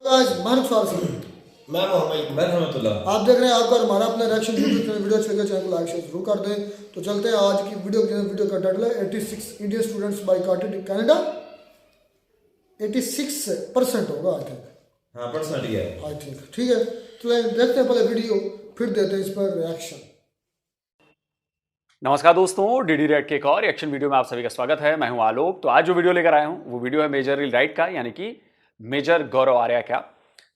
आज मानव सवाल से मैं रहमतुल्लाह। आप देख रहे हैं आपका और हमारा अपना रिएक्शन वीडियो अच्छी लगे चैनल को लाइक शेयर जरूर कर दें। तो चलते हैं आज की वीडियो का टाइटल है 86 इंडियन स्टूडेंट्स बाइकॉटेड कनाडा। 86% होगा आई थिंक। हाँ परसेंट ही है आई थिंक ठीक है। तो देखते हैं पहले वीडियो फिर देते हैं इस पर रिएक्शन। नमस्कार दोस्तों, डीडी रेड के एक और रिएक्शन वीडियो में आप सभी का स्वागत है। मैं हूं आलोक। तो आज जो वीडियो लेकर आया हूं वो वीडियो है मेजर रिल राइट का, यानी कि मेजर गौरव आर्या का।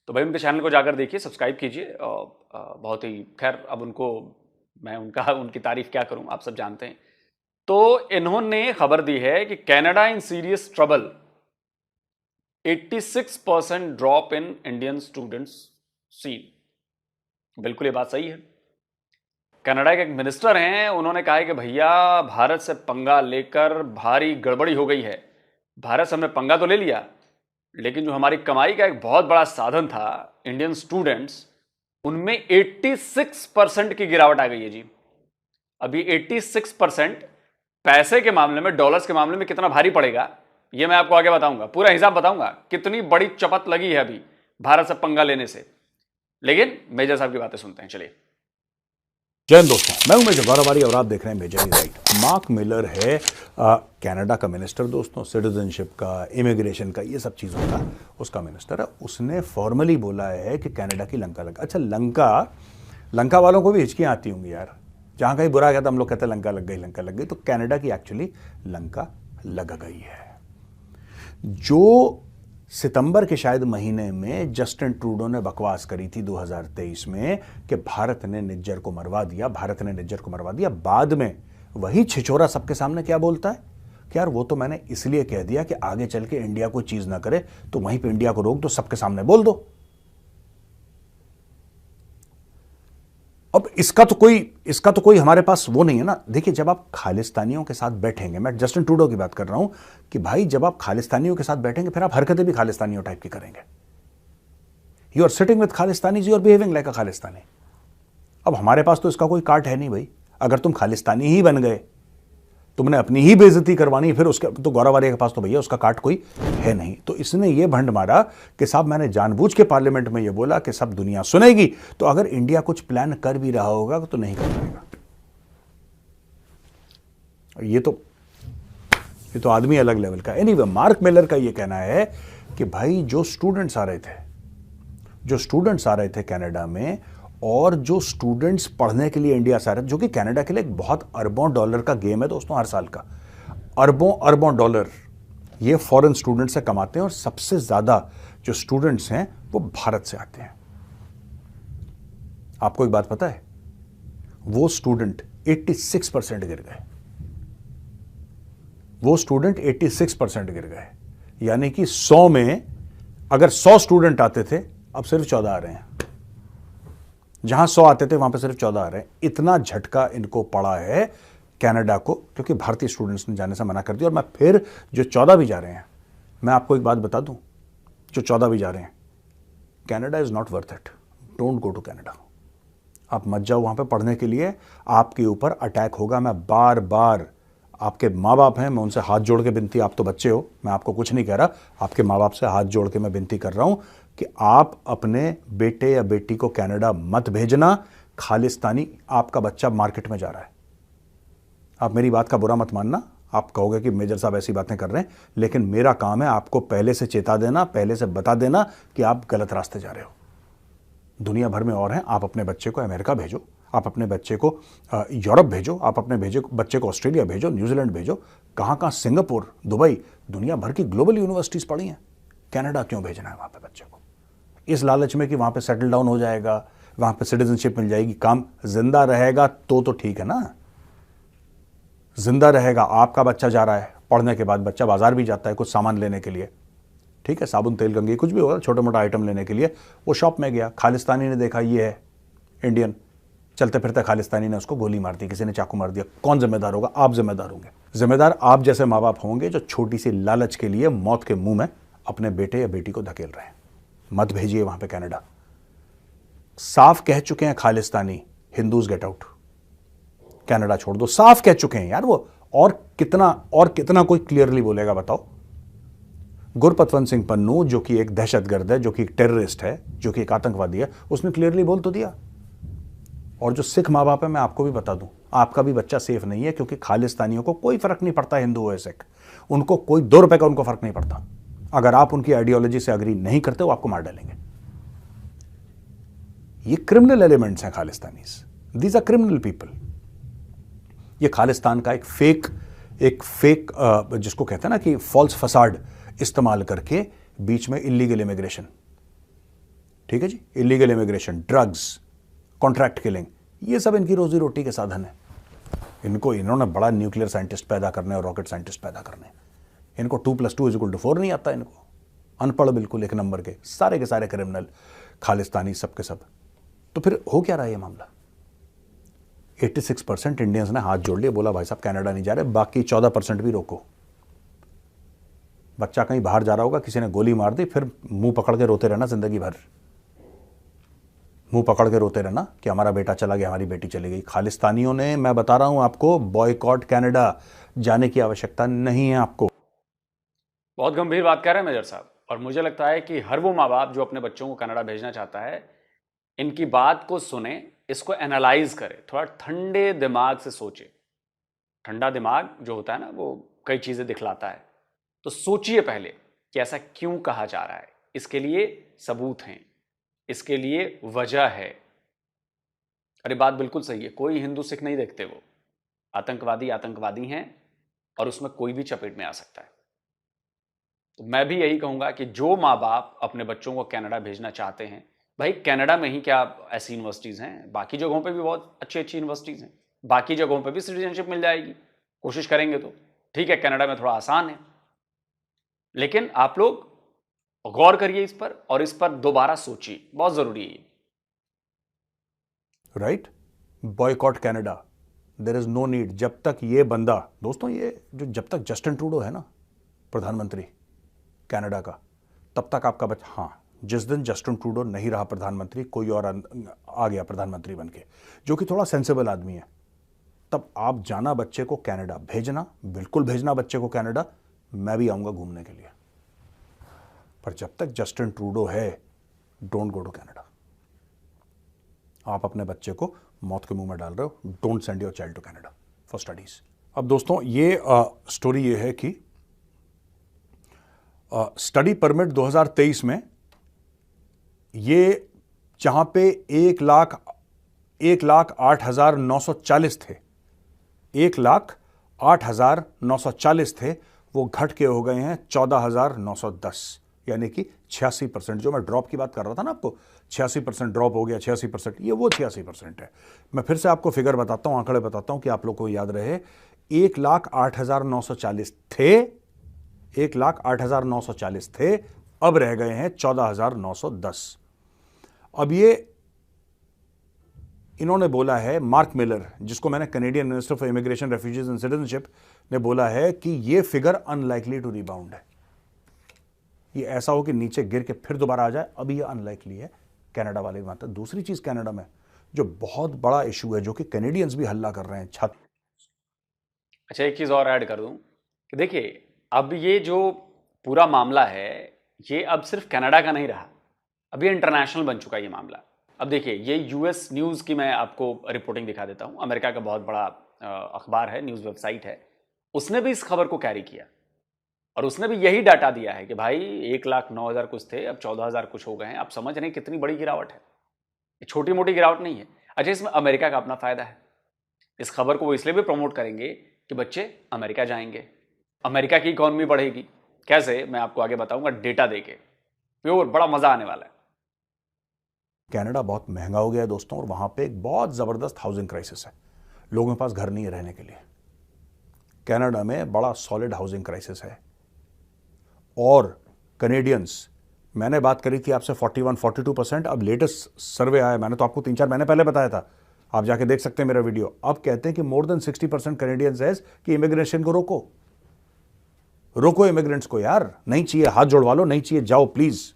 तो भाई उनके चैनल को जाकर देखिए, सब्सक्राइब कीजिए। बहुत ही खैर अब मैं उनकी तारीफ क्या करूं, आप सब जानते हैं। तो इन्होंने खबर दी है कि Canada in serious trouble, 86% drop in Indian students scene. बिल्कुल ये बात सही है। कनाडा के एक मिनिस्टर हैं, उन्होंने कहा है कि भैया भारत से पंगा लेकर भारी गड़बड़ी हो गई है। भारत से हमने पंगा तो ले लिया, लेकिन जो हमारी कमाई का एक बहुत बड़ा साधन था इंडियन स्टूडेंट्स, उनमें 86% की गिरावट आ गई है जी। अभी 86% पैसे के मामले में, डॉलर्स के मामले में कितना भारी पड़ेगा ये मैं आपको आगे बताऊंगा, पूरा हिसाब बताऊंगा कितनी बड़ी चपत लगी है अभी भारत से पंगा लेने से। लेकिन मेजर साहब की बातें सुनते हैं, चलिए। जय हिंद दोस्तों, मैं हूं मेजर गौरव आर्या और आप देख रहे हैं मेजर रिल राइट। मार्क मिलर है कनाडा का मिनिस्टर दोस्तों, सिटीजनशिप का, इमिग्रेशन का, ये सब चीज़ों का उसका मिनिस्टर है। उसने फॉर्मली बोला है कि कनाडा की लंका लगा। अच्छा, लंका वालों को भी हिचकियाँ आती होंगी यार, जहाँ कहीं बुरा गया तो हम लोग कहते हैं लंका लग गई। तो कनाडा की एक्चुअली लंका लग गई है। जो सितंबर के शायद महीने में जस्टिन ट्रूडो ने बकवास करी थी 2023 में कि भारत ने निज्जर को मरवा दिया, बाद में वही छिछोरा सबके सामने क्या बोलता है कि यार वो तो मैंने इसलिए कह दिया कि आगे चल के इंडिया कोई चीज ना करे, तो वहीं पे इंडिया को रोक दो, सबके सामने बोल दो। अब इसका तो कोई हमारे पास वो नहीं है ना। देखिए, जब आप खालिस्तानियों के साथ बैठेंगे, मैं जस्टिन ट्रूडो की बात कर रहा हूं कि भाई जब आप खालिस्तानियों के साथ बैठेंगे फिर आप हरकतें भी खालिस्तानियों टाइप की करेंगे। You are sitting with Khalistanis, you are behaving like a Khalistani. अब हमारे पास तो इसका कोई काट है नहीं भाई। अगर तुम खालिस्तानी ही बन गए, तुमने अपनी ही बेइज्जती करवानी, फिर उसके तो गौरव आर्या के पास तो भैया उसका काट कोई है नहीं। तो इसने ये भंड मारा कि साहब मैंने जानबूझ के पार्लियामेंट में ये बोला कि सब दुनिया सुनेगी, तो अगर इंडिया कुछ प्लान कर भी रहा होगा तो नहीं कर पाएगा। ये तो आदमी अलग लेवल का। एनीवे, मार्क मिलर का ये कहना है कि भाई जो स्टूडेंट्स आ रहे थे कनाडा में, और जो स्टूडेंट्स पढ़ने के लिए इंडिया से आ रहे थे, जो कि कनाडा के लिए एक बहुत अरबों डॉलर का गेम है दोस्तों, हर साल का अरबों डॉलर ये फॉरेन स्टूडेंट से कमाते हैं। और सबसे ज्यादा जो स्टूडेंट्स हैं वो भारत से आते हैं। आपको एक बात पता है, वो स्टूडेंट 86% गिर गए। यानी कि 100 में अगर 100 स्टूडेंट आते थे, अब सिर्फ 14 आ रहे हैं। जहां 100 आते थे वहां पे सिर्फ 14 आ रहे हैं। इतना झटका इनको पड़ा है कनाडा को, क्योंकि भारतीय स्टूडेंट्स ने जाने से मना कर दिया। और मैं फिर जो 14 भी जा रहे हैं, मैं आपको एक बात बता दूं, जो 14 भी जा रहे हैं, Canada is not worth it. Don't go to Canada. आप मत जाओ वहां पे पढ़ने के लिए, आपके ऊपर अटैक होगा। मैं बार बार, आपके माँ बाप हैं, मैं उनसे हाथ जोड़ के विनती, आप तो बच्चे हो, मैं आपको कुछ नहीं कह रहा, आपके माँ बाप से हाथ जोड़ के मैं विनती कर रहा हूं कि आप अपने बेटे या बेटी को कनाडा मत भेजना। खालिस्तानी आपका बच्चा मार्केट में जा रहा है। आप मेरी बात का बुरा मत मानना, आप कहोगे कि मेजर साहब ऐसी बातें कर रहे हैं, लेकिन मेरा काम है आपको पहले से चेता देना, पहले से बता देना कि आप गलत रास्ते जा रहे हो। दुनिया भर में और हैं। आप अपने बच्चे को अमेरिका भेजो, आप अपने बच्चे को यूरोप भेजो, आप अपने बच्चे को ऑस्ट्रेलिया भेजो, न्यूजीलैंड भेजो, कहाँ सिंगापुर, दुबई, दुनिया भर की ग्लोबल यूनिवर्सिटीज पढ़ी हैं। कनाडा क्यों भेजना है वहाँ पे बच्चे को? इस लालच में कि वहाँ पे सेटल डाउन हो जाएगा, वहाँ पे सिटीजनशिप मिल जाएगी, काम जिंदा रहेगा तो ठीक है ना। जिंदा रहेगा। आपका बच्चा जा रहा है पढ़ने के बाद, बच्चा बाजार भी जाता है कुछ सामान लेने के लिए, ठीक है, साबुन तेल गंगी कुछ भी होगा, छोटा मोटा आइटम लेने के लिए वो शॉप में गया, खालिस्तानी ने देखा ये है इंडियन, चलते फिरते खालिस्तानी ने उसको गोली मार दी, किसी ने चाकू मार दिया। कौन जिम्मेदार होगा? आप जिम्मेदार होंगे। जिम्मेदार आप जैसे माँ बाप होंगे जो छोटी सी लालच के लिए मौत के मुंह में अपने बेटे या बेटी को धकेल रहे हैं। मत भेजिए वहां पे कनाडा। साफ कह चुके हैं Khalistani, Hindus get out, Canada छोड़ दो, साफ कह चुके हैं यार वो। और कितना कोई क्लियरली बोलेगा बताओ? गुरपतवंत सिंह पन्नू, जो कि एक दहशतगर्द है, जो कि एक टेररिस्ट है, जो कि एक आतंकवादी है, उसने क्लियरली बोल तो दिया। और जो सिख माँ बाप है, मैं आपको भी बता दूं, आपका भी बच्चा सेफ नहीं है, क्योंकि खालिस्तानियों को कोई फर्क नहीं पड़ता हिंदू हो या सिख, उनको कोई 2 रुपए का उनको फर्क नहीं पड़ता। अगर आप उनकी आइडियोलॉजी से अग्री नहीं करते, वो आपको मार डालेंगे। ये क्रिमिनल एलिमेंट्स हैं Khalistanis, these are criminal people. ये खालिस्तान का एक फेक जिसको कहते हैं ना कि फॉल्स फसाड इस्तेमाल करके बीच में इलीगल इमिग्रेशन, ठीक है जी, illegal immigration, drugs, contract killing, ये सब इनकी रोजी रोटी के साधन है। इन्होंने बड़ा न्यूक्लियर साइंटिस्ट पैदा करने और रॉकेट साइंटिस्ट पैदा करने, इनको 2+2=4 नहीं आता, इनको अनपढ़ बिल्कुल 1 नंबर के सारे क्रिमिनल खालिस्तानी सब के सब। तो फिर हो क्या रहा है ये मामला? 86% इंडियंस ने हाथ जोड़ लिए, बोला भाई साहब कनाडा नहीं जा रहे, बाकी 14% भी रोको। बच्चा कहीं बाहर जा रहा होगा, किसी ने गोली मार दी, फिर मुंह पकड़ के रोते रहना जिंदगी भर, मुंह पकड़ के रोते रहना कि हमारा बेटा चला गया, हमारी बेटी चली गई। खालिस्तानियों ने, मैं बता रहा हूं आपको, बॉयकॉट कनाडा, जाने की आवश्यकता नहीं है आपको। बहुत गंभीर बात कह रहे हैं मेजर साहब, और मुझे लगता है कि हर वो माँ बाप जो अपने बच्चों को कनाडा भेजना चाहता है, इनकी बात को सुने, इसको एनालाइज करे, थोड़ा ठंडे दिमाग से सोचे। ठंडा दिमाग जो होता है ना, वो कई चीजें दिखलाता है। तो सोचिए पहले कि ऐसा क्यों कहा जा रहा है, इसके लिए सबूत हैं, इसके लिए वजह है। अरे बात बिल्कुल सही है, कोई हिंदू सिख नहीं देखते, वो आतंकवादी हैं, और उसमें कोई भी चपेट में आ सकता है। तो मैं भी यही कहूंगा कि जो माँ बाप अपने बच्चों को कनाडा भेजना चाहते हैं, भाई कनाडा में ही क्या ऐसी यूनिवर्सिटीज़ हैं, बाकी जगहों पे भी बहुत अच्छी अच्छी यूनिवर्सिटीज़ हैं, बाकी जगहों पे भी सिटीजनशिप मिल जाएगी, कोशिश करेंगे तो। ठीक है, कनाडा में थोड़ा आसान है, लेकिन आप लोग गौर करिए इस पर, और इस पर दोबारा सोचिए, बहुत ज़रूरी है। Right, boycott Canada, there is no need. जब तक ये बंदा, दोस्तों, ये जो जब तक जस्टिन ट्रूडो है ना प्रधानमंत्री कनाडा का, तब तक आपका बच्चा, हाँ, जिस दिन जस्टिन ट्रूडो नहीं रहा प्रधानमंत्री, कोई और आ गया प्रधानमंत्री बनके, जो कि थोड़ा सेंसिबल आदमी है, तब आप जाना बच्चे को कनाडा, भेजना, बिल्कुल भेजना बच्चे को कनाडा। मैं भी आऊंगा घूमने के लिए, पर जब तक जस्टिन ट्रूडो है, डोंट गो टू कनाडा। आप अपने बच्चे को मौत के मुंह में डाल रहे हो। Don't send your child to Canada for studies. अब दोस्तों, ये स्टोरी ये है कि स्टडी परमिट 2023 में ये जहां पे 1,08,940 थे, 1,08,940 थे, वो घट के हो गए हैं 14,910, यानी कि 86%। जो मैं ड्रॉप की बात कर रहा था ना आपको, 86% ड्रॉप हो गया, 86%, ये वो 86% है। मैं फिर से आपको फिगर बताता हूं, आंकड़े बताता हूं कि आप लोग को याद रहे। 1,08,940 थे, 1,08,940 थे, अब रह गए हैं 14,910। अब ये इन्होंने बोला है, मार्क मिलर, जिसको मैंने Canadian minister for immigration, refugees and citizenship, ने बोला है कि ये फिगर अनलाइकली टू रिबाउंड है। ये ऐसा हो कि नीचे गिर के फिर दोबारा आ जाए, अभी ये अनलाइकली है। कनाडा वाले की बात है। दूसरी चीज कनाडा में जो बहुत बड़ा इशू है, जो कि कैनेडियंस भी हल्ला कर रहे हैं, छत। अच्छा, एक चीज और ऐड कर दूं कि देखिए, अब ये जो पूरा मामला है, ये अब सिर्फ कनाडा का नहीं रहा, अब ये इंटरनेशनल बन चुका है ये मामला। अब देखिए, ये यूएस न्यूज़ की मैं आपको रिपोर्टिंग दिखा देता हूँ। अमेरिका का बहुत बड़ा अखबार है, न्यूज़ वेबसाइट है, उसने भी इस खबर को कैरी किया, और उसने भी यही डाटा दिया है कि भाई 1,09,000 कुछ थे, अब 14,000 कुछ हो गए हैं। आप समझ रहे हैं कितनी बड़ी गिरावट है, ये छोटी मोटी गिरावट नहीं है। अच्छा, इसमें अमेरिका का अपना फायदा है। इस खबर को वो इसलिए भी प्रमोट करेंगे कि बच्चे अमेरिका जाएंगे, अमेरिका की इकॉनमी बढ़ेगी। कैसे, मैं आपको आगे बताऊंगा डेटा देके, प्योर, बड़ा मजा आने वाला है। कनाडा बहुत महंगा हो गया है दोस्तों, और वहां पे एक बहुत जबरदस्त हाउसिंग क्राइसिस है। लोगों के पास घर नहीं है रहने के लिए। कनाडा में बड़ा सॉलिड हाउसिंग क्राइसिस है। और कनेडियंस, मैंने बात करी थी आपसे 41-42%, अब लेटेस्ट सर्वे आया, मैंने तो आपको 3-4 महीने पहले बताया था, आप जाके देख सकते हैं मेरा वीडियो। अब कहते हैं कि मोर देन 60% कनेडियंस है कि इमिग्रेशन को रोको इमिग्रेंट्स को यार, नहीं चाहिए, हाथ जोड़वा लो, नहीं चाहिए, जाओ प्लीज।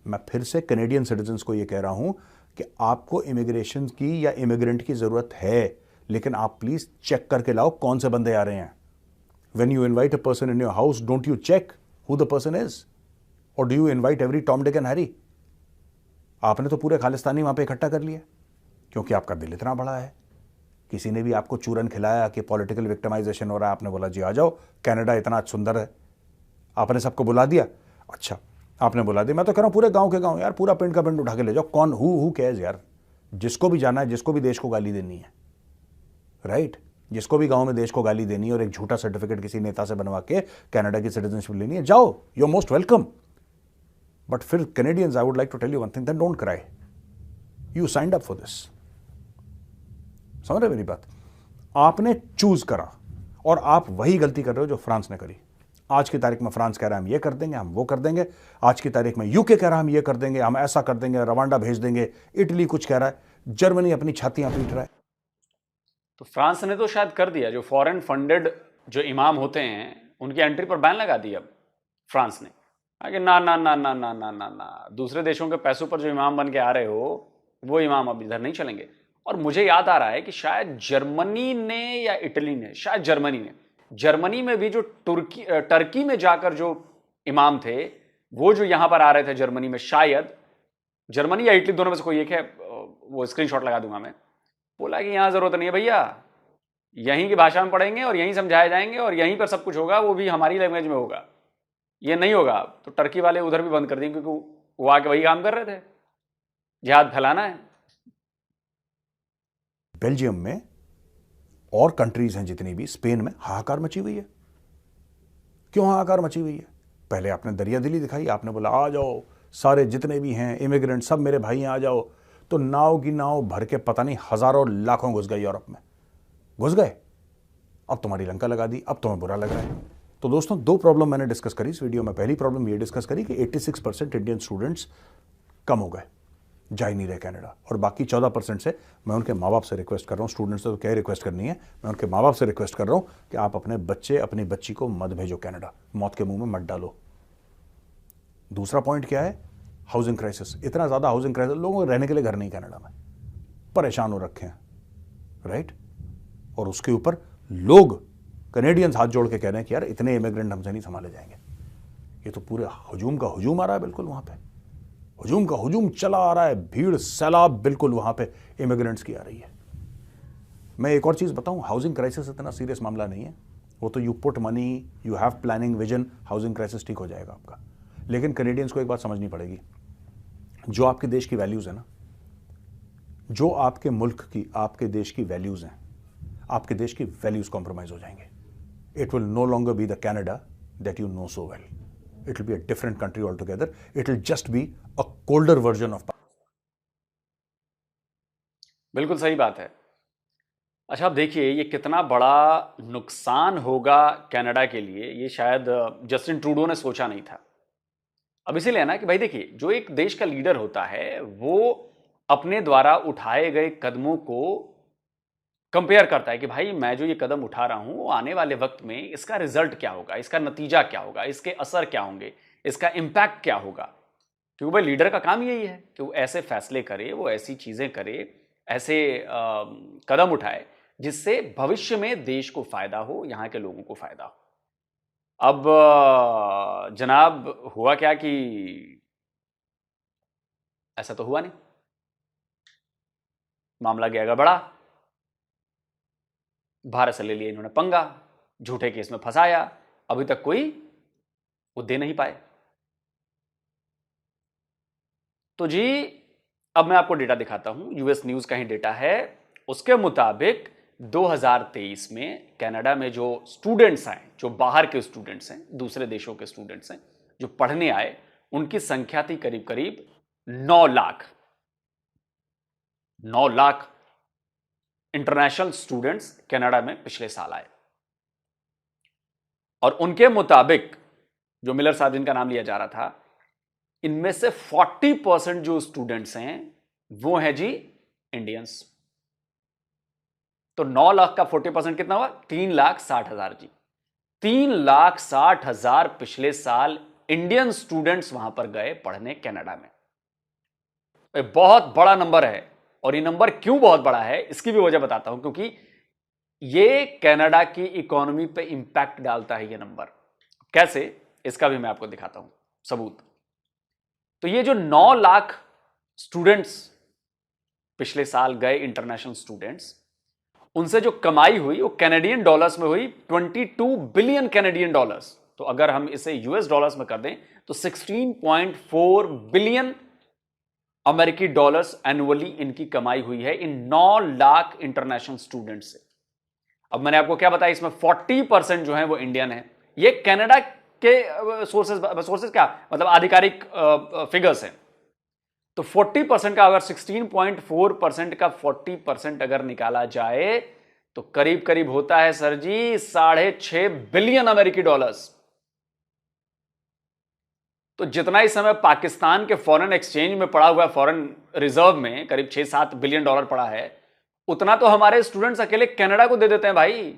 मैं फिर से कैनेडियन सिटीजन्स को यह कह रहा हूं कि आपको इमिग्रेशन की या इमिग्रेंट की जरूरत है, लेकिन आप प्लीज चेक करके लाओ कौन से बंदे आ रहे हैं। When you invite a person in your house, don't you check who the person is, और do you invite every Tom Dick and Harry? आपने तो पूरे खालिस्तानी वहां पे इकट्ठा कर लिया क्योंकि आपका दिल इतना बड़ा है। किसी ने भी आपको चूरन खिलाया कि पॉलिटिकल विक्टिमाइजेशन हो रहा है, आपने बोला जी आ जाओ, कनाडा इतना सुंदर है, आपने सबको बुला दिया। अच्छा, आपने बुला दिया, मैं तो कह रहा हूं पूरे गांव के गांव यार, पूरा पिंड का पिंड उठा के ले जाओ, कौन हु कैज यार, जिसको भी जाना है, जिसको भी देश को गाली देनी है, राइट, जिसको भी गांव में देश को गाली देनी है और एक झूठा सर्टिफिकेट किसी नेता से बनवा के कनाडा की सिटीजनशिप लेनी है, जाओ, you are most welcome. But फिर Canadians, I would like to tell you one thing, that don't cry, you signed up for this. समझ रहे मेरी बात? आपने चूज करा और आप वही गलती कर रहे हो जो फ्रांस ने करी। आज की तारीख में फ्रांस कह रहा है हम ये कर देंगे, हम वो कर देंगे। आज की तारीख में यूके कह रहा है हम ये कर देंगे, हम ऐसा कर देंगे, रवांडा भेज देंगे। इटली कुछ कह रहा है, जर्मनी अपनी छातियां पीट रहा है। तो फ्रांस ने तो शायद कर दिया, जो फॉरेन फंडेड जो इमाम होते हैं उनकी एंट्री पर बैन लगा दिया अब फ्रांस ने। कि ना ना ना ना ना ना ना ना, दूसरे देशों के पैसों पर जो इमाम बन के आ रहे हो वो इमाम अब इधर नहीं चलेंगे। और मुझे याद आ रहा है कि शायद जर्मनी ने या इटली ने, शायद जर्मनी में भी जो टर्की में जाकर जो इमाम थे वो जो यहां पर आ रहे थे जर्मनी में, शायद जर्मनी या इटली, दोनों में से कोई एक है, वो स्क्रीनशॉट लगा दूंगा मैं, बोला कि यहां जरूरत नहीं है भैया, यहीं की भाषा में पढ़ेंगे और यहीं समझाए जाएंगे और यहीं पर सब कुछ होगा, वो भी हमारी लैंग्वेज में होगा, ये नहीं होगा। तो टर्की वाले उधर भी बंद कर दिए क्योंकि वो आके वही काम कर रहे थे, जिहाद फैलाना है। बेल्जियम में और कंट्रीज हैं जितनी भी, स्पेन में हाहाकार मची हुई है। क्यों हाहाकार मची हुई है? पहले आपने दरिया दिली दिखाई, आपने बोला आ जाओ सारे जितने भी हैं इमिग्रेंट सब मेरे भाई हैं, आ जाओ। तो नाव की नाव भर के पता नहीं हजारों लाखों घुस गए यूरोप में, घुस गए। अब तुम्हारी लंका लगा दी, अब तुम्हें बुरा लग रहा है। तो दोस्तों, दो प्रॉब्लम मैंने डिस्कस करी इस वीडियो में। पहली प्रॉब्लम ये डिस्कस करी कि 86% इंडियन स्टूडेंट्स कम हो गए, जा ही नहीं रहे कनाडा, और बाकी 14% से मैं उनके माँ बाप से रिक्वेस्ट कर रहा हूँ, स्टूडेंट्स से तो क्या रिक्वेस्ट करनी है, मैं उनके माँ बाप से रिक्वेस्ट कर रहा हूँ कि आप अपने बच्चे अपनी बच्ची को मत भेजो कनाडा, मौत के मुंह में मत डालो। दूसरा पॉइंट क्या है? Housing crisis. इतना ज़्यादा हाउसिंग क्राइसिस, लोगों को रहने के लिए घर नहीं कनाडा में, परेशान हो रखे हैं, राइट। और उसके ऊपर लोग कनेडियंस हाथ जोड़ के कह रहे हैं कि यार इतने इमिग्रेंट हमसे नहीं संभाले जाएंगे। ये तो पूरे हजूम का हजूम आ रहा है, बिल्कुल वहां पे हजूम का हजूम चला आ रहा है, भीड़ सैलाब बिल्कुल वहां पे इमिग्रेंट्स की आ रही है। मैं एक और चीज बताऊं, हाउसिंग क्राइसिस इतना सीरियस मामला नहीं है, वो तो you put money, you have planning, vision, housing crisis ठीक हो जाएगा आपका। लेकिन कनेडियंस को एक बात समझनी पड़ेगी, जो आपके देश की वैल्यूज है ना, जो आपके मुल्क की, आपके देश की वैल्यूज हैं, आपके देश की वैल्यूज कॉम्प्रोमाइज हो जाएंगे। It will no longer be the Canada that you know so well, it will be a different country altogether. It will just be a colder version of Pakistan. बिल्कुल सही बात है। अच्छा, अब देखिए ये कितना बड़ा नुकसान होगा कनाडा के लिए, ये शायद जस्टिन ट्रूडो ने सोचा नहीं था। अब इसीलिए ना कि भाई देखिए, जो एक देश का लीडर होता है वो अपने द्वारा उठाए गए कदमों को कंपेयर करता है कि भाई मैं जो ये कदम उठा रहा हूं, आने वाले वक्त में इसका रिजल्ट क्या होगा, इसका नतीजा क्या होगा, इसके असर क्या होंगे, इसका इंपैक्ट क्या होगा। क्योंकि भाई लीडर का काम यही है कि वो ऐसे फैसले करे, वो ऐसी चीजें करे, ऐसे कदम उठाए जिससे भविष्य में देश को फायदा हो, यहां के लोगों को फायदा हो। अब जनाब हुआ क्या कि ऐसा तो हुआ नहीं, मामला गया बड़ा, भारत से ले लिया इन्होंने पंगा, झूठे केस में फंसाया, अभी तक कोई वो दे नहीं पाए। तो जी अब मैं आपको डेटा दिखाता हूं, यूएस न्यूज का ही डेटा है। उसके मुताबिक 2023 में कनाडा में जो स्टूडेंट्स आए, जो बाहर के स्टूडेंट्स हैं, दूसरे देशों के स्टूडेंट्स हैं, जो पढ़ने आए, उनकी संख्या थी करीब करीब 9 lakh. 9 lakh international students Canada में पिछले साल आए। और उनके मुताबिक, जो मिलर साहब जिनका नाम लिया जा रहा था, इनमें से 40% जो स्टूडेंट्स हैं वो हैं जी इंडियंस। तो 9 लाख का 40% कितना हुआ? 3,60,000 जी। 3,60,000 पिछले साल इंडियन स्टूडेंट्स वहां पर गए पढ़ने कनाडा में। बहुत बड़ा नंबर है, और ये नंबर क्यों बहुत बड़ा है इसकी भी वजह बताता हूं, क्योंकि ये कनाडा की इकोनॉमी पे इंपैक्ट डालता है ये नंबर। कैसे? इसका भी मैं आपको दिखाता हूं सबूत। तो ये जो 9 लाख स्टूडेंट्स पिछले साल गए, इंटरनेशनल स्टूडेंट्स, उनसे जो कमाई हुई वो कैनेडियन डॉलर्स में हुई 22 बिलियन कैनेडियन डॉलर्स। तो अगर हम इसे यूएस डॉलर्स में कर दें तो 16.4 बिलियन अमेरिकी डॉलर्स एनुअली इनकी कमाई हुई है इन 9 लाख इंटरनेशनल स्टूडेंट से। अब मैंने आपको क्या बताया, इसमें 40% जो है वो इंडियन है। ये कनाडा के सोर्सेस क्या मतलब आधिकारिक फिगर्स हैं। तो 40% का अगर 16.4% का 40% अगर निकाला जाए तो करीब करीब होता है सर जी 6.5 बिलियन अमेरिकी डॉलर्स। तो जितना इस समय पाकिस्तान के फॉरेन एक्सचेंज में पड़ा हुआ है, फॉरेन रिजर्व में करीब 6-7 बिलियन डॉलर पड़ा है, उतना तो हमारे स्टूडेंट्स अकेले कनाडा को दे देते हैं भाई।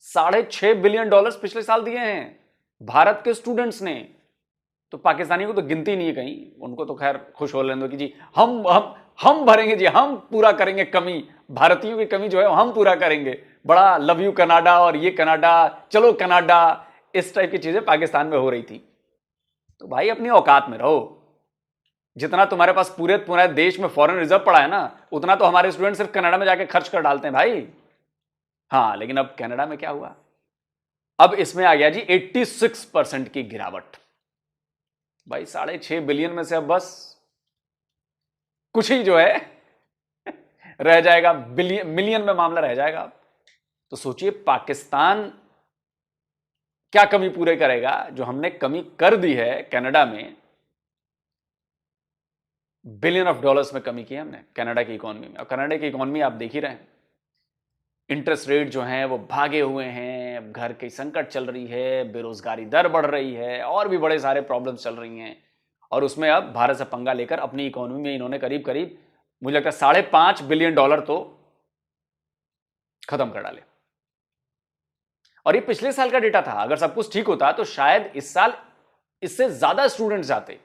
6.5 बिलियन डॉलर्स पिछले साल दिए हैं भारत के स्टूडेंट्स ने। तो पाकिस्तानियों को तो गिनती नहीं है कहीं, उनको तो खैर खुश हो लेने दो कि जी हम भरेंगे जी, हम पूरा करेंगे कमी, भारतीयों की कमी जो है हम पूरा करेंगे, बड़ा लव यू कनाडा और ये कनाडा, चलो कनाडा, इस टाइप की चीजें पाकिस्तान में हो रही थी। तो भाई अपनी औकात में रहो। जितना तुम्हारे पास पूरे देश में फॉरेन रिजर्व पड़ा है ना, उतना तो हमारे स्टूडेंट सिर्फ कनाडा में जाके खर्च कर डालते हैं भाई। हाँ, लेकिन अब कनाडा में क्या हुआ, अब इसमें आ गया जी 86% की गिरावट। भाई 6.5 बिलियन में से अब बस कुछ ही जो है रह जाएगा, मिलियन में मामला रह जाएगा। तो सोचिए पाकिस्तान क्या कमी पूरे करेगा जो हमने कमी कर दी है कनाडा में। बिलियन ऑफ डॉलर्स में कमी की है हमने कनाडा की इकोनॉमी में। और कनाडा की इकोनॉमी आप देख ही रहे हैं, इंटरेस्ट रेट जो हैं वो भागे हुए हैं, घर की संकट चल रही है, बेरोजगारी दर बढ़ रही है, और भी बड़े सारे प्रॉब्लम्स चल रही हैं। और उसमें अब भारत से पंगा लेकर अपनी इकोनॉमी में इन्होंने करीब करीब मुझे लगता है 5.5 बिलियन डॉलर तो खत्म कर डाले। और ये पिछले साल का डेटा था। अगर सब कुछ ठीक होता तो शायद इस साल इससे ज्यादा स्टूडेंट्स जाते।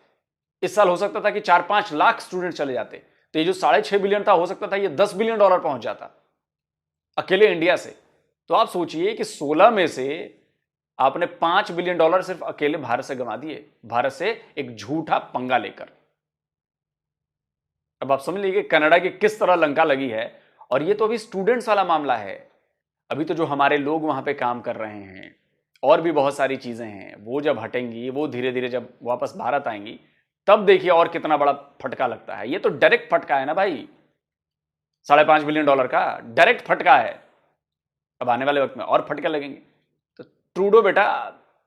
इस साल हो सकता था कि 4-5 लाख स्टूडेंट चले जाते। तो ये जो 6.5 बिलियन था, हो सकता था ये 10 बिलियन डॉलर पहुंच जाता अकेले इंडिया से। तो आप सोचिए कि 16 में से आपने 5 बिलियन डॉलर सिर्फ अकेले भारत से गंवा दिए, भारत से एक झूठा पंगा लेकर। अब आप समझ लीजिए कनाडा की किस तरह लंका लगी है। और ये तो अभी स्टूडेंट्स वाला मामला है। अभी तो जो हमारे लोग वहां पे काम कर रहे हैं और भी बहुत सारी चीजें हैं, वो जब हटेंगी, वो धीरे धीरे जब वापस भारत आएंगी, तब देखिए और कितना बड़ा फटका लगता है। ये तो डायरेक्ट फटका है ना भाई, 5.5 बिलियन डॉलर का डायरेक्ट फटका है। अब आने वाले वक्त में और फटके लगेंगे। तो ट्रूडो बेटा,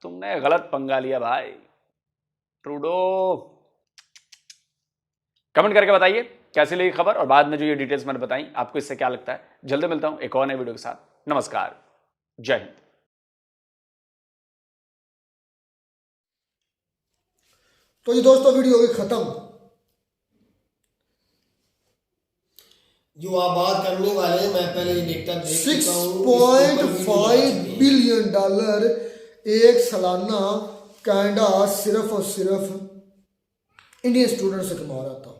तुमने गलत पंगा लिया भाई। ट्रूडो, कमेंट करके बताइए कैसी लगी खबर, और बाद में जो ये डिटेल्स मैंने बताई आपको इससे क्या लगता है। जल्दी मिलता हूं एक और नए वीडियो के साथ। नमस्कार, जय हिंद। तो ये दोस्तों वीडियो होगी खत्म। जो आप बात करने वाले, मैं पहले देखता देख चुका हूं। 6.5 बिलियन डॉलर एक सालाना कनाडा सिर्फ और सिर्फ इंडियन स्टूडेंट से कमा रहा था।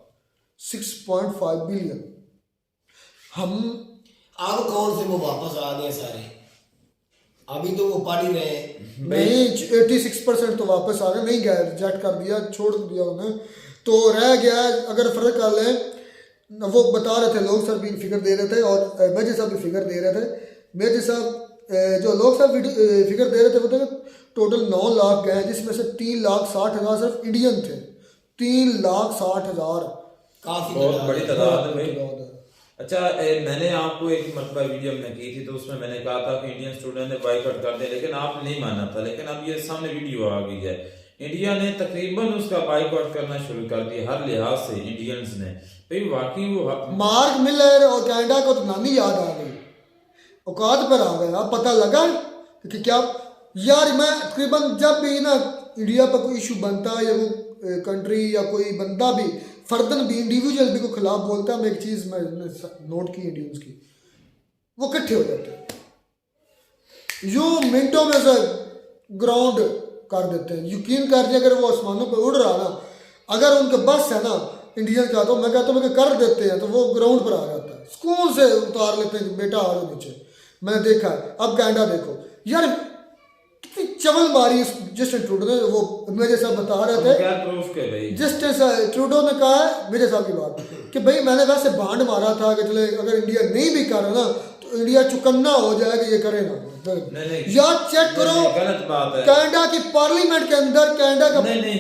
6.5 बिलियन। हम अब कौन से वो वापस आ गए सारे? अभी तो वो पढ़ ही रहे हैं। नहीं, 86% तो वापस आ गए, नहीं गए, रिजेक्ट कर दिया, छोड़ दिया उन्हें। तो रह गया, अगर फर्क कर लें, वो बता रहे थे, लोग सर भी फिगर दे रहे थे और मेजर साहब भी फिगर दे रहे थे। मेजर साहब जो लोग साहब फिगर दे रहे थे वो तो टोटल 9 लाख गए, जिसमें से 3,60,000 सिर्फ इंडियन थे। 3,60,000 काफी बहुत बड़ी तादाद है भाई। तादाद है। अच्छा, मैंने आपको एक मरतबा वीडियो में की थी, तो उसमें मैंने कहा था कि इंडियन स्टूडेंट ने बाइकआउट कर दिया, लेकिन आप नहीं माना था। लेकिन अब ये सामने वीडियो आ गई है, इंडिया ने तकरीबन उसका बाइकआउट करना शुरू कर दिया हर लिहाज से इंडियंस ने। भाई वाकई वो मार्क मिलर और कनाडा को तो नानी याद आ गई, औकात पर आ गए। अब पता लगा कि क्या यार, मैं तकरीबन जब भी ना इंडिया पर कोई इशू बनता है या वो कंट्री या कोई बंदा भी फर्दन भी इंडिविजुअल भी को खिलाफ बोलता है, मैं एक चीज़ मैं नोट की इंडियंस की, वो इकट्ठे हो जाते हैं, यूं मिनटों में से ग्राउंड कर देते हैं। यकीन कर दिया, अगर वो आसमानों पर उड़ रहा ना, अगर उनके बस है ना इंडियन का, तो मैं कहता हूँ कि कर देते हैं, तो वो ग्राउंड पर आ जाता है, स्कूल से उतार लेते हैं, बेटा आ जाओ नीचे। मैंने देखा है। अब कनाडा देखो यार, कि चवल मारी जस्टिन ट्रूडो ने, वो मेरे साथ बता रहे थे, क्या प्रूफ के भाई? जस्टिन ट्रूडो ने कहा है मेरे साहब की बात कि भाई मैंने वैसे बांड मारा था कि चले अगर इंडिया नहीं भी कर ना तो इंडिया चुकन्ना हो जाए कि ये करे ना। नहीं, यार चेक करो, गलत बात है। कनाडा की पार्लियामेंट के अंदर कनाडा का नहीं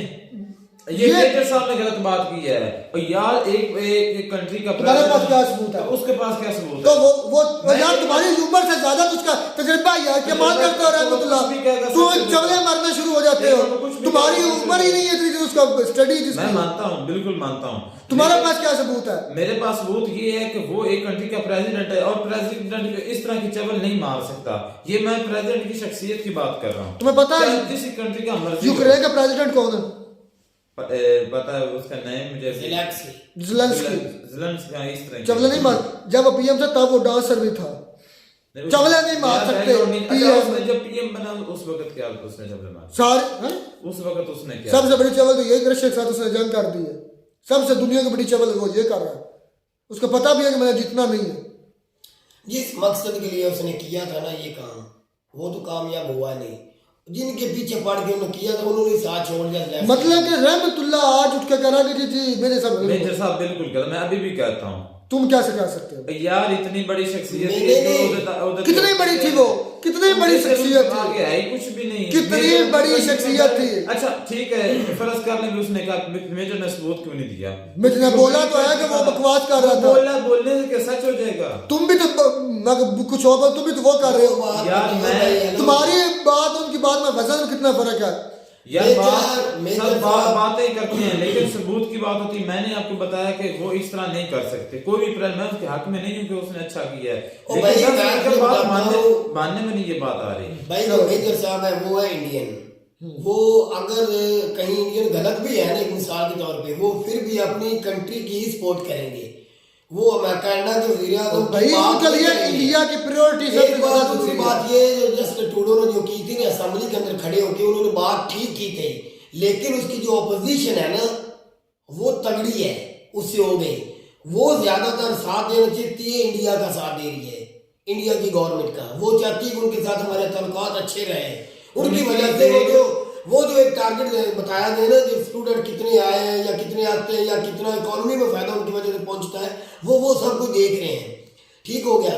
ये मेजर साहब ने गलत बात की है। और यार एक कंट्री का तुम्हारे पास क्या सबूत है? तो उसके पास क्या सबूत तो है? वो यार तुम्हारी उम्र से ज्यादा उसका तजुर्बा यार क्या मान करते हो रहमतुल्लाह, तुम चवले मारना शुरू हो जाते हो, तुम्हारी उम्र ही नहीं है इतनी उसका स्टडी जिसकी। मैं मानता हूँ, बिल्कुल मानता हूँ। तुम्हारे पास क्या सबूत है? मेरे पास सबूत ये है कि वो एक कंट्री का प्रेसिडेंट है और प्रेसिडेंट को इस तरह की चवल नहीं मार सकता। ये मैं प्रेसिडेंट की शख्सियत की बात कर रहा हूँ। तुम्हें पता है जिस कंट्री का मर्जी यूक्रेन का प्रेसिडेंट कौन है? पता है उसका नाम मुझे ज़ेलेंस्की। इस तरह चवले नहीं मार, जब वो पीएम था तब वो डांसर भी था, चवले नहीं मार सकते। उसने जब पीएम बना उस वक्त क्या उसने चवले मार सारे उस वक्त उसने क्या? सबसे बड़ी चवल तो यही रशिया के साथ उसने जंग कर दी है, सबसे दुनिया की बड़ी चवल वो ये कर रहा है, उसको पता भी है कि मैंने जीतना नहीं है। जिस मकसद के लिए उसने किया था ना ये काम, वो तो कामयाब हुआ नहीं। जिनके पीछे पड़ के उन्होंने किया था उन्होंने साथ छोड़ दिया। मतलब कि रहमतुल्लाह आज उठ के कह रहा कि जी मेरे साथ मेजर साहब बिल्कुल गलत, मैं अभी भी कहता हूँ। तुम कैसे कह सकते हो यार इतनी बड़ी शख्सियत कितनी बड़ी थी वो, कितनी बड़ी शख्सियत थी, है कुछ भी नहीं, कितनी बड़ी शख्सियत थी। अच्छा ठीक है, फर्ज कर लेंगे उसने कहा, मेजर ने सबूत क्यों नहीं दिया? मेजर बोला तो है कि वो बकवास कर रहा था। बोलने से क्या सच हो जाएगा? तुम भी तो कुछ और, तुम भी तो वो कर रहे हो यार। मैं तुम्हारी बात उनकी बात में वजन में कितना फर्क है यार। सब बातें करते हैं लेकिन सबूत की बात होती है। मैंने आपको बताया कि वो इस तरह नहीं कर सकते। कोई भी मैं उसके हक में नहीं हूँ कि उसने अच्छा किया है, लेकिन बात मानने में नहीं ये बात आ रही। भाई जो मेजर साहब है वो है इंडियन, वो अगर कहीं इंडियन गलत भी है ना एक मिसाल के तौर पे, वो फिर भी अपनी कंट्री की ही सपोर्ट करेंगे। वो कनाडा के वजीर आज़म भाई उनके लिए इंडिया की प्रायोरिटी सबसे ज्यादा। दूसरी बात ये जो जस्टिन ट्रूडो ने जो की थी ना असेंबली के अंदर खड़े होकर, उन्होंने बात ठीक की थी, लेकिन उसकी जो अपोजिशन है ना वो तगड़ी है, उससे हो गई। वो ज्यादातर साथ देना चाहती है, इंडिया का साथ दे रही है, इंडिया की गवर्नमेंट का। वो चाहती है कि उनके साथ हमारे ताल्लुकात अच्छे रहे। उनकी वजह से वो जो एक टारगेट बताया गया ना कि स्टूडेंट कितने आए हैं या कितने आते हैं या कितना इकोनॉमी में फायदा उनकी वजह से पहुंचता है, वो सब कुछ देख रहे हैं। ठीक हो गया।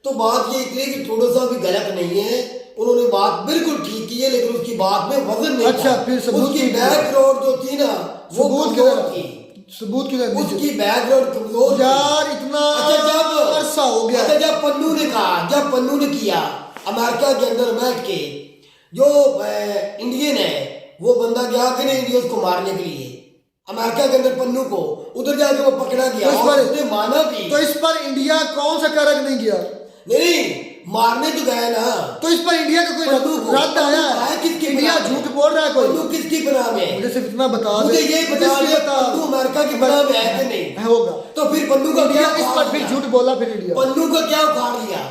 तो बात ये है कि ट्रूडो साहब भी गलत नहीं है, उन्होंने बात बिल्कुल ठीक की है, लेकिन उसकी बात में वजन नहीं। अच्छा फिर सबूत उसकी बैकग्राउंड जो थी ना वो कमजोर थी। सबूत की उसकी बैकग्राउंड कमजोर यार इतना अरसा हो गया। अच्छा जब पन्नू ने कहा, जब पन्नू ने किया अमेरिका के अंदर बैठ के, जो इंडियन है वो बंदा गया कि नहीं इंडियंस को मारने के लिए अमेरिका के अंदर, पन्नू को उधर जाके वो पकड़ा गया तो और उसने माना भी। तो इस पर इंडिया कौन सा कारक नहीं गया? नहीं मारने तो गया ना। तो इस पर इंडिया का कोई रद्द आया है? किसकी इंडिया झूठ बोल रहा है? कोई पन्नू किसकी बना में है? मुझे सिर्फ इतना बता दे, मुझे ये बता दे पन्नू अमेरिका की बना में है कि नहीं होगा। तो फिर पन्नू का इंडिया क्या इस पर फिर झूठ बोला, फिर इंडिया पन्नू का क्या उखाड़ लिया?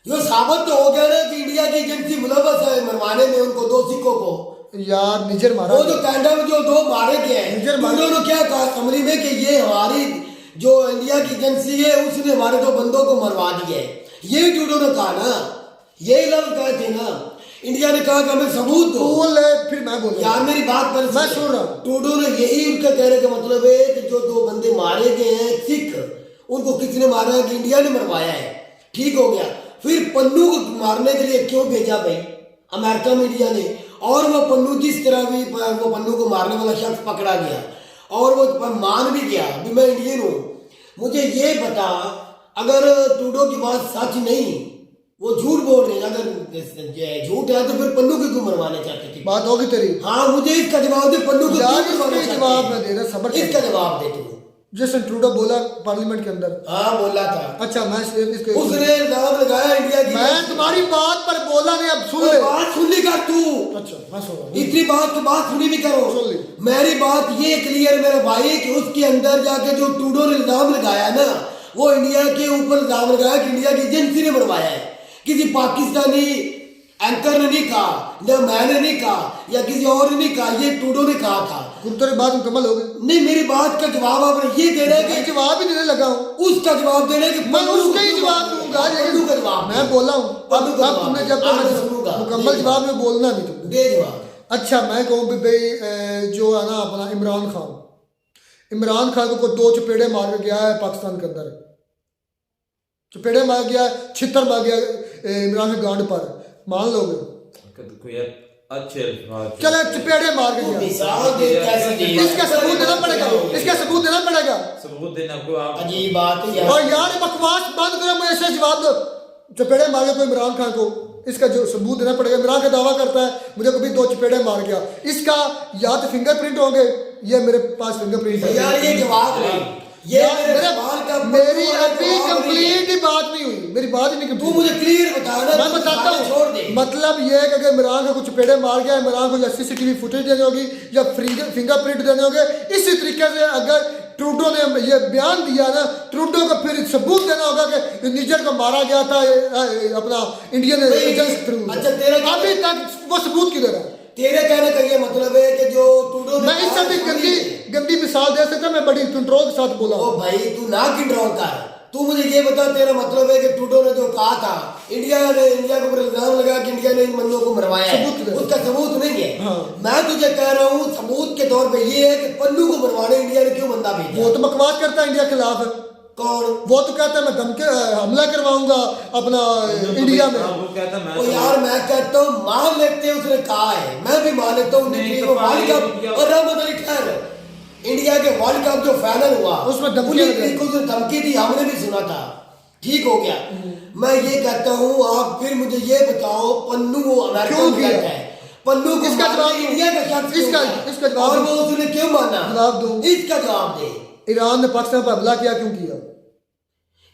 जो साबित तो हो गया ना कि इंडिया की एजेंसी मुलव्वस है मरवाने में उनको 2 सिक्कों को। यार निजर मारा, वो जो कनाडा में जो 2 मारे गए हैं, उन्होंने क्या कहा असेंबली में कि ये हमारी जो इंडिया की एजेंसी है उसने हमारे 2 बंदों को मरवा दिया है। ये ट्रूडो ने कहा ना, यही लफ्ज कहे थे ना। इंडिया ने कहा कि हमें सबूत दो। फिर मैं बोल यार मेरी बात पर मैं सुन रहा हूँ। ट्रूडो ने यही उनका कहने का मतलब है कि जो 2 बंदे मारे गए हैं सिख, उनको किसने मारा है? कि इंडिया ने मरवाया है। ठीक हो गया। फिर पन्नू को मारने के लिए क्यों भेजा भाई अमेरिका मीडिया ने? और वो पन्नू जिस तरह भी वो पन्नू को मारने वाला शख्स पकड़ा गया और वो मान भी गया भी मैं इंडियन हूँ। मुझे ये बता, अगर ट्रूडो की बात सच नहीं, वो झूठ बोल रहे हैं, अगर झूठ है तो फिर पन्नू की क्यों मरवाना चाहते थे? बात होगी तेरी। हाँ मुझे इसका जवाब दे, पन्नू को जवाब मैं दे रहा, सबर इसका जवाब दे तू। जस्टिन ट्रूडो बोला पार्लियामेंट के अंदर। हाँ बोला था। अच्छा मैं इसको उसने इल्जाम लगाया इंडिया की। मैं तुम्हारी बात पर बोला नहीं, अब सुन ले। बात सुन ली कर तू। अच्छा मैं सुन रहा हूँ। इतनी बात की बात सुनी भी करो। सुन ली। मेरी बात ये क्लियर मेरे भाई कि उसके अंदर जाके जो ट्रूडो ने इल्जाम लगाया ना, वो इंडिया के ऊपर इल्जाम लगाया कि इंडिया की एजेंसी ने बनवाया है। किसी पाकिस्तानी एंकर ने नहीं कहा, या मैंने नहीं कहा, या किसी और ने नहीं कहा, ये ट्रूडो ने कहा था। तेरी बात मुकम्मल हो गई। नहीं मेरी बात का जवाब आपने ये देना है कि जवाब ही देने लगा हूँ। उसका जवाब देना है कि मैं उसका ही जवाब दूंगा, लेकिन का जवाब मैं बोला हूँ। अब तुमने जब सुनूंगा मुकम्मल जवाब में बोलना नहीं तुमने। दे जवाब। अच्छा मैं कहूँ भी भाई जो है ना अपना इमरान खान को कोई 2 चपेड़े मार के गया है पाकिस्तान के अंदर, चपेड़े मार गया, छितर मार गया इमरान के गांड पर, मान लोगे? कोई अच्छे चले चपेड़े मार के गया, मिसाल दे कैसे दी? इसका सबूत देना पड़ेगा, इसका सबूत देना पड़ेगा। सबूत देना को आप अजीब बात है यार। और यार बकवास बंद करो, मुझे ऐसे जवाब दो। चपेड़े मार के कोई इमरान खान को, इसका जो सबूत देना पड़ेगा। इमरान का दावा करता है मुझे कभी 2 चपेड़े मार गया, इसका या तो फिंगरप्रिंट होंगे, ये मेरे पास फिंगरप्रिंट है। यार ये जवाब नहीं, ये मेरे सवाल का मेरी अभी कंप्लीट ही बात नहीं हुई, मेरी बात ही नहीं तू कंप्लीट। मुझे क्लियर बता ना, मैं बताता छोड़ दे। हूँ, मतलब ये है कि अगर इमरान का कुछ पेड़े मार गया, इमरान को या सीसीटीवी फुटेज देनी होगी या फिंगरप्रिंट देने होंगे। इसी तरीके से अगर ट्रूडो ने ये बयान दिया ना, ट्रूडो को फिर सबूत देना होगा कि निजर को मारा गया था अपना इंडियन एजेंट्स थ्रू। अच्छा तेरा अभी तक वो सबूत किधर है? तेरे कहने का ये मतलब है कि जो ट्रूडो ने मैं इससे भी गंदी मिसाल दे सकता, मैं बड़ी कंट्रोल के साथ बोला। ओ भाई तू ना कंट्रोल कर, तू मुझे ये बता तेरा मतलब है कि ट्रूडो ने जो कहा था इंडिया के ऊपर इल्जाम लगा कि इंडिया ने इन बंदों को मरवाया है, सबूत उसका सबूत नहीं है। हाँ। मैं तुझे कह रहा हूँ सबूत के तौर पे ये है कि पन्नू को मरवाने इंडिया ने क्यों बंदा भेजा? वो तो बकवास करता है इंडिया के खिलाफ। कौन? वो तो कहता है मैं धमके हमला करवाऊंगा अपना इंडिया में। वो कहता मैं ओ यार मैं कहता हूँ मान लेते हैं उसने कहा है, मैं भी मान लेता हूँ नहीं, वर्ल्ड कप और रहमत अली खैर इंडिया के वर्ल्ड कप जो फाइनल हुआ उसमें धमकी उन्हीं लगी। तरीकों से धमकी दी, हमने भी सुना था, ठीक हो गया। मैं ये कहता हूँ आप फिर मुझे ये बताओ पन्नू वो अमेरिका क्यों में किया? रहता है, पन्नू को इसका जवाब दो। इंडिया का शख्स क्यों इसका- किया? इसका जवाब और दो। वो उसने क्यों माना? जवाब दो। इसका जवाब दे। ईरान ने पाकिस्तान पर हमला किया, क्यों किया?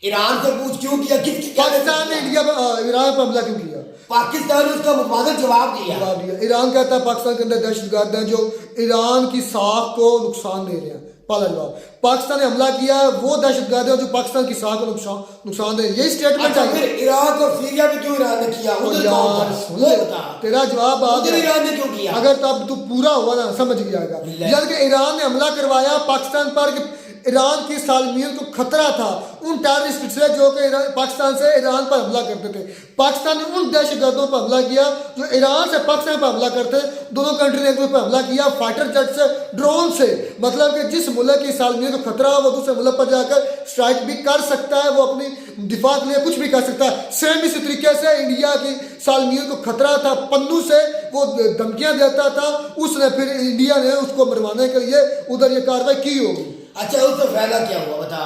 ईरान से पूछ क्यों किया? किसकी पाकिस्तान ने इंडिया पर ईरान पर हमला क्यों किया? पाकिस्तान ने उसका मुतबादल जवाब दिया। जवाब दिया। ईरान कहता है पाकिस्तान के अंदर दहशतगर्द हैं जो ईरान की साख को नुकसान दे रहे हैं। पहला जवाब, पाकिस्तान ने हमला किया वो दहशतगर्द है जो पाकिस्तान की साख को नुकसान दे रहे हैं। यही स्टेटमेंट अच्छा है। फिर इराक और सीरिया में क्यों ईरान ने किया? उधर कौन था? यार सुन वो ले, बता। तेरा जवाब आ उधर गया। ईरान ने क्यों किया? अगर तब तू पूरा हुआ ना समझ जाएगा। जब कि ईरान ने हमला करवाया पाकिस्तान पर कि ईरान की सालमियत को खतरा था उन टेररिस्ट से जो कि पाकिस्तान से ईरान पर हमला करते थे। पाकिस्तान ने उन दहशतगर्दों पर हमला किया जो ईरान से पाकिस्तान पर हमला करते। दोनों कंट्री ने एक दूसरे पर हमला किया फाइटर जेट से, ड्रोन से। मतलब कि जिस मुल्क की सालमियत को खतरा हो वो दूसरे मुल्क पर जाकर स्ट्राइक भी कर सकता है, वो अपनी दिफा के लिए कुछ भी कर सकता है। सेम इसी तरीके से इंडिया की सालमियत को खतरा था पन्नू से, वो धमकियां देता था, उसने फिर इंडिया ने उसको मरवाने के लिए उधर ये कार्रवाई की होगी। अच्छा उससे फायदा क्या हुआ बता?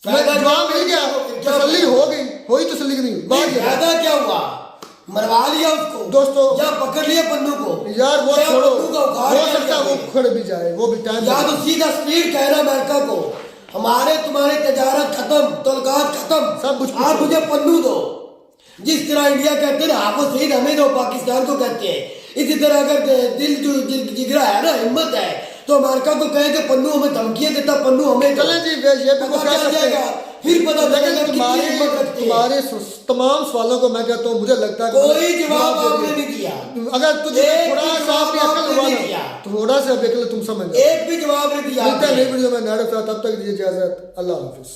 फायदा जवाब मिल गया, तसल्ली हो गई, हुई तसल्ली की नहीं हुई। बात ये है। फायदा क्या हुआ? मरवा लिया उसको दोस्तों, या पकड़ लिया पन्नू को? यार वो क्या छोड़ो, पन्नू का उखाड़ हो लिया सकता है वो गया? खड़ भी जाए, वो भी टाइम या तो सीधा स्पीड कहना अमेरिका को हमारे तुम्हारे तजारत खत्म, तलकात खत्म, सब कुछ आप मुझे पन्नू दो। जिस तरह इंडिया कहते हैं हाफिज सईद हमें दो, पाकिस्तान को कहते हैं। इसी तरह अगर दिल जो जिगरा है ना, हिम्मत है, तो अमेरिका को कहे कि पन्नू हमें धमकियां देता, पन्नू हमें दो। चले जी ये भी पता कह चल सकते जाएगा, हैं। फिर पता लेकिन चलेगा कितनी हिम्मत रखते हैं। तुम्हारे तमाम सवालों को मैं कहता हूँ मुझे लगता है कि कोई जवाब दे आपने दिया। नहीं दिया। अगर तुझे एक थोड़ा भी सा जवाब भी अकल आपने हुआ नहीं ना, दिया। थोड़ा सा भी अकल तुम समझ जाओ। एक भी जवाब नहीं दिया मिलते हैं आपने। नई वीडियो में, तब तक दीजिए इजाजत। अल्लाह हाफिज।